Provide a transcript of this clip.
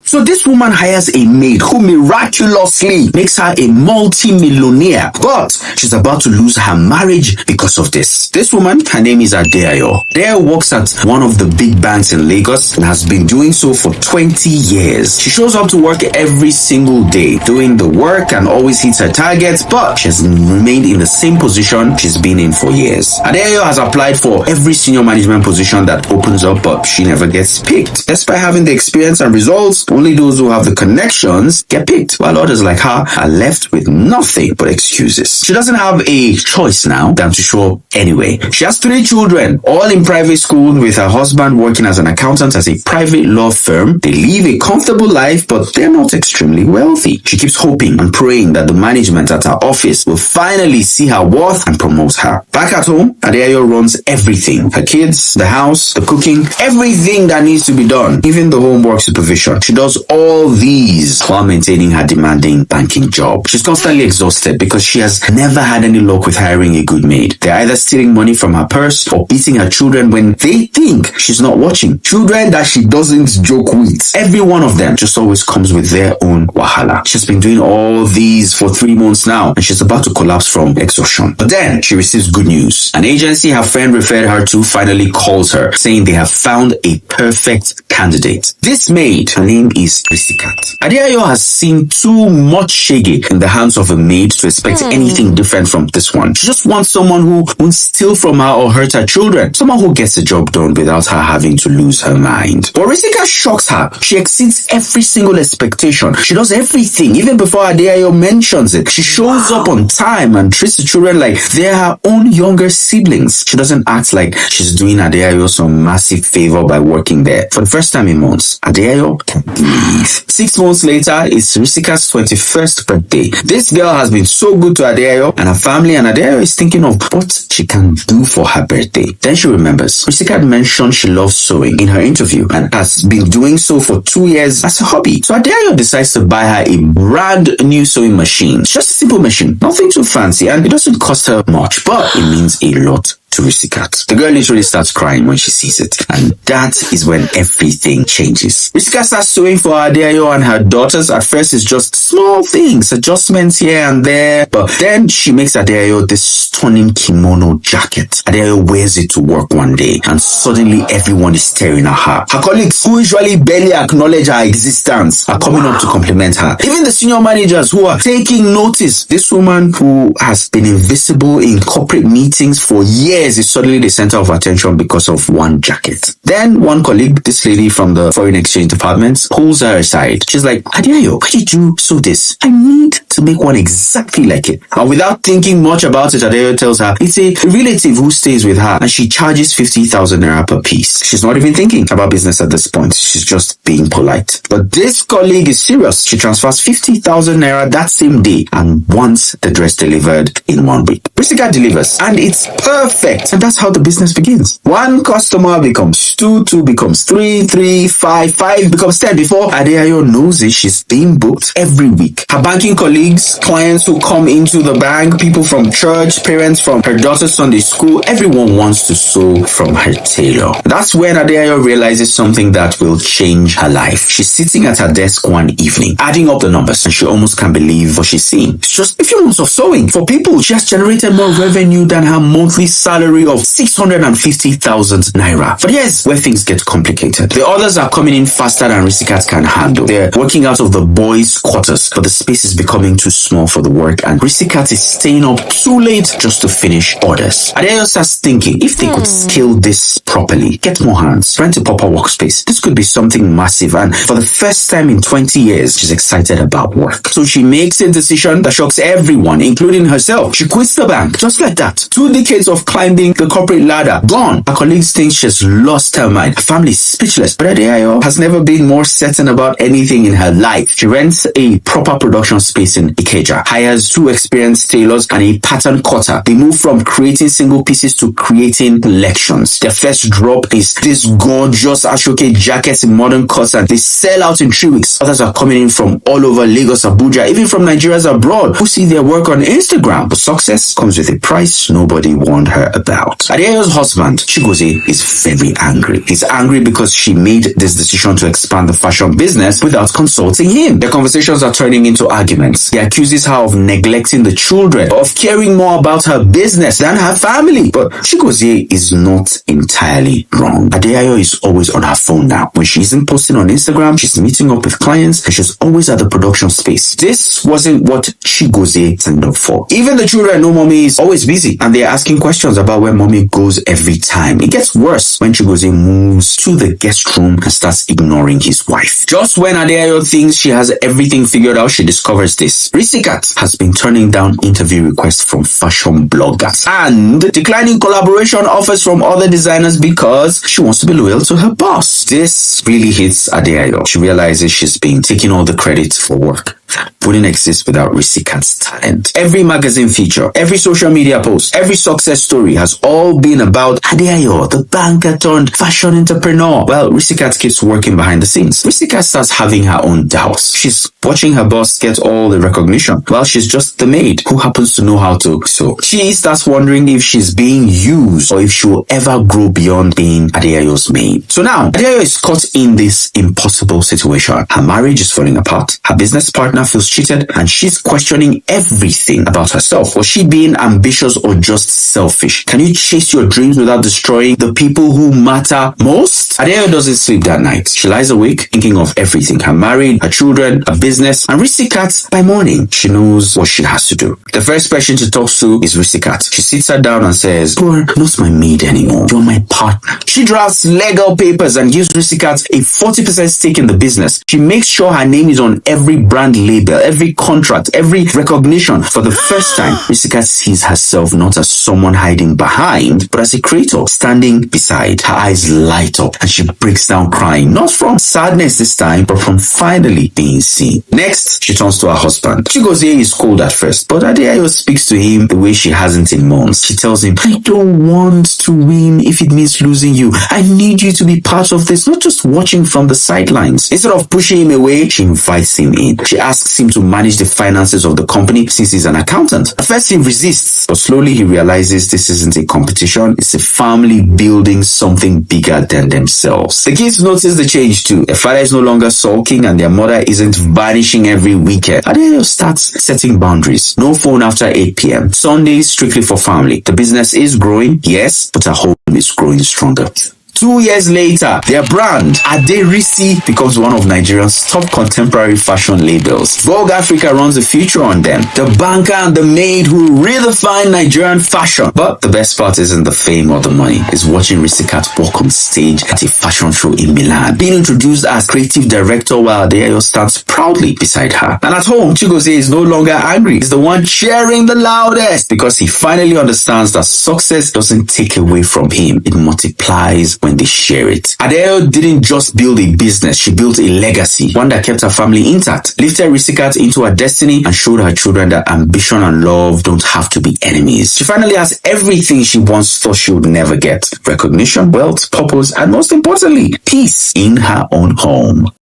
So this woman hires a maid who miraculously makes her a multi-millionaire. But she's about to lose her marriage because of this. This woman, her name is Adeayo. Adeayo works at one of the big banks in Lagos and has been doing so for 20 years. She shows up to work every single day, doing the work and always hits her targets, but she has remained in the same position she's been in for years. Adeayo has applied for every senior management position that opens up, but she never gets picked. Despite having the experience and results, only those who have the connections get picked, while others like her are left with nothing but excuses. She doesn't have a choice now than to show up anyway. She has 3 children, all in private school, with her husband working as an accountant at a private law firm. They live a comfortable life, but they're not extremely wealthy. She keeps hoping and praying that the management at her office will finally see her worth and promote her. Back at home, Adeayo runs everything. Her kids, the house, the cooking, everything that needs to be done, even the homework supervision. She does all these while maintaining her demanding banking job. She's constantly exhausted because she has never had any luck with hiring a good maid. They're either stealing money from her purse or beating her children when they think she's not watching. Children that she doesn't joke with. Every one of them just always comes with their own wahala. She's been doing all these for 3 months now and she's about to collapse from exhaustion. But then she receives good news. An agency her friend referred her to finally calls her, saying they have found a perfect candidate. This maid, her name is Risikat. Adeayo has seen too much shege in the hands of a maid to expect anything different from this one. She just wants someone who won't steal from her or hurt her children. Someone who gets the job done without her having to lose her mind. But Risikat shocks her. She exceeds every single expectation. She does everything, even before Adeayo mentions it. She shows up on time and treats the children like they're her own younger siblings. She doesn't act like she's doing Adeayo some massive favor by working there. For the first time in months, Adeayo can breathe. 6 months later, it's Risikat's 21st birthday. This girl has been so good to Adeayo and her family, and Adeayo is thinking of what she can do for her birthday. Then she remembers Risikat mentioned she loves sewing in her interview and has been doing so for 2 years as a hobby. So Adeayo decides to buy her a brand new sewing machine. It's just a simple machine, nothing too fancy, and it doesn't cost her much, but it means a lot to Risikat. The girl literally starts crying when she sees it, and that is when everything changes. Risikat starts sewing for Adeayo and her daughters. At first it's just small things, adjustments here and there, but then she makes Adeayo this stunning kimono jacket. Adeayo wears it to work one day and suddenly everyone is staring at her. Her colleagues, who usually barely acknowledge her existence, are coming up to compliment her. Even the senior managers who are taking notice. This woman who has been invisible in corporate meetings for years is suddenly the center of attention because of one jacket. Then one colleague, this lady from the foreign exchange department, pulls her aside. She's like, Adeayo, why did you sew this? I need to make one exactly like it. And without thinking much about it, Adeayo tells her it's a relative who stays with her and she charges 50,000 naira per piece. She's not even thinking about business at this point. She's just being polite. But this colleague is serious. She transfers 50,000 naira that same day and wants the dress delivered in 1 week. Risikat delivers and it's perfect. And that's how the business begins. 1 customer becomes 2, 2 becomes 3, 3, 5, 5 becomes 10. Before Adeayo knows it, she's being booked every week. Her banking colleagues, clients who come into the bank, people from church, parents from her daughter's Sunday school, everyone wants to sew from her tailor. That's when Adeayo realizes something that will change her life. She's sitting at her desk one evening, adding up the numbers, and she almost can't believe what she's seeing. It's just a few months of sewing. For people, she has generated more revenue than her monthly salary of 650,000 naira. But here's where things get complicated. The others are coming in faster than Risikat can handle. They're working out of the boys' quarters, but the space is becoming too small for the work, and Risikat is staying up too late just to finish orders. Adeayo starts thinking, if they could scale this properly, get more hands, rent a proper workspace, this could be something massive. And for the first time in 20 years, she's excited about work. So she makes a decision that shocks everyone, including herself. She quits the bank, just like that. 2 decades of climbing the corporate ladder, gone. Her colleagues think she's lost her mind. Her family is speechless. But Adeayo has never been more certain about anything in her life. She rents a proper production space in Ikeja, hires 2 experienced tailors and a pattern cutter. They move from creating single pieces to creating collections. Their first drop is this gorgeous Ashoke jackets in modern cuts, and they sell out in 3 weeks. Others are coming in from all over Lagos, Abuja, even from Nigerians abroad, who see their work on Instagram. But success comes with a price nobody warned her about. Adeo's husband, Chigozie, is very angry. He's angry because she made this decision to expand the fashion business without consulting him. Their conversations are turning into arguments. He accuses her of neglecting the children, of caring more about her business than her family. But Chigozie is not entirely wrong. Adeayo is always on her phone now. When she isn't posting on Instagram, she's meeting up with clients and she's always at the production space. This wasn't what Chigozie signed up for. Even the children know mommy is always busy and they're asking questions about where mommy goes every time. It gets worse when Chigozie moves to the guest room and starts ignoring his wife. Just when Adeayo thinks she has everything figured out, she discovers this. Risikat has been turning down interview requests from fashion bloggers and declining collaboration offers from other designers because she wants to be loyal to her boss. This really hits Adeayo. She realizes she's been taking all the credit for work wouldn't exist without Risikat's talent. Every magazine feature, every social media post, every success story has all been about Adeayo, the banker turned fashion entrepreneur. Well, Risikat keeps working behind the scenes. Risikat starts having her own doubts. She's watching her boss get all the recognition while she's just the maid who happens to know how to sew. She starts wondering if she's being used or if she will ever grow beyond being Adeayo's maid. So now, Adeayo is caught in this impossible situation. Her marriage is falling apart. Her business partner feels cheated and she's questioning everything about herself. Was she being ambitious or just selfish? Can you chase your dreams without destroying the people who matter most? Adeayo doesn't sleep that night. She lies awake thinking of everything. Her marriage, her children, her business, and Risikat. By morning, she knows what she has to do. The first person she talks to is Risikat. She sits her down and says, "You're not my maid anymore. You're my partner." She drafts legal papers and gives Risikat a 40% stake in the business. She makes sure her name is on every brand label, every contract, every recognition. For the first time, Risikat sees herself not as someone hiding behind, but as a creator standing beside. Her eyes light up and she breaks down crying, not from sadness this time, but from finally being seen. Next, she turns to her husband. Chigozie is cold at first, but Adeayo speaks to him the way she hasn't in months. She tells him, "I don't want to win if it means losing you. I need you to be part of this, not just watching from the sidelines." Instead of pushing him away, she invites him in. She asks him to manage the finances of the company since he's an accountant. At first he resists, but slowly he realizes this isn't a competition, it's a family building something bigger than themselves. The kids notice the change too. Their father is no longer sulking and their mother isn't vanishing every weekend. Adeayo starts setting boundaries. No phone after 8 p.m. Sundays strictly for family. The business is growing, yes, but her home is growing stronger. 2 years later, their brand, Aderisi, becomes one of Nigeria's top contemporary fashion labels. Vogue Africa runs the feature on them. The banker and the maid who redefine Nigerian fashion. But the best part isn't the fame or the money. It's watching Risikat walk on stage at a fashion show in Milan, being introduced as creative director while Adeayo stands proudly beside her. And at home, Chigozie is no longer angry. He's the one cheering the loudest because he finally understands that success doesn't take away from him. It multiplies when they share it. Adeayo didn't just build a business, she built a legacy, one that kept her family intact, lifted Risikat into her destiny, and showed her children that ambition and love don't have to be enemies. She finally has everything she once thought she would never get: recognition, wealth, purpose, and most importantly, peace in her own home.